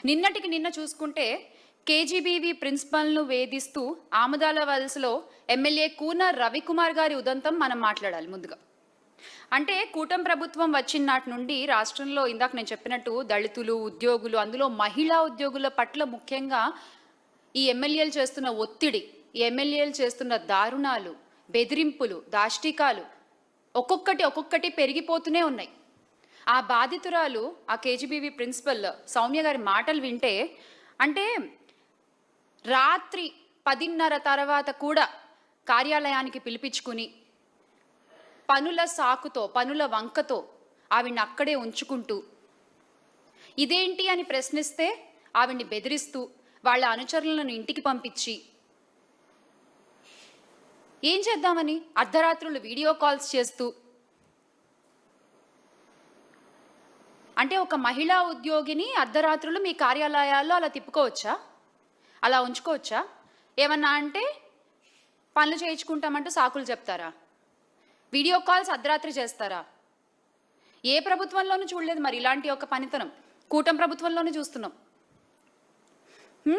నిన్నటికి నిన్న చూసుకుంటే కేజీబీవీ ప్రిన్సిపల్ను వేధిస్తూ ఆమదాల వలసలో ఎమ్మెల్యే కూన రవికుమార్ గారి ఉదంతం మనం మాట్లాడాలి ముందుగా. అంటే కూటమి ప్రభుత్వం వచ్చిన నాటి నుండి రాష్ట్రంలో ఇందాక నేను చెప్పినట్టు దళితులు, ఉద్యోగులు, అందులో మహిళా ఉద్యోగుల పట్ల ముఖ్యంగా ఈ ఎమ్మెల్యేలు చేస్తున్న ఒత్తిడి, ఈ ఎమ్మెల్యేలు చేస్తున్న దారుణాలు, బెదిరింపులు, దాష్టికాలు ఒక్కొక్కటి పెరిగిపోతూనే ఉన్నాయి. ఆ బాధితురాలు, ఆ కేజీబీవీ ప్రిన్సిపల్ సౌమ్య గారి మాటలు వింటే, అంటే రాత్రి 10:30 తర్వాత కూడా కార్యాలయానికి పిలిపించుకుని పనుల సాకుతో, పనుల వంకతో ఆవిడ్ని అక్కడే ఉంచుకుంటూ, ఇదేంటి అని ప్రశ్నిస్తే ఆవిడ్ని బెదిరిస్తూ, వాళ్ళ అనుచరులను ఇంటికి పంపించి, ఏం చేద్దామని అర్ధరాత్రులు వీడియో కాల్స్ చేస్తూ, అంటే ఒక మహిళా ఉద్యోగిని అర్ధరాత్రులు మీ కార్యాలయాల్లో అలా తిప్పుకోవచ్చా? అలా ఉంచుకోవచ్చా? ఏమన్నా అంటే పనులు చేయించుకుంటామంటూ సాకులు చెప్తారా? వీడియో కాల్స్ అర్ధరాత్రి చేస్తారా? ఏ ప్రభుత్వంలోనూ చూడలేదు మరి ఇలాంటి ఒక పనితనం. కూటమి ప్రభుత్వంలోనే చూస్తున్నాం.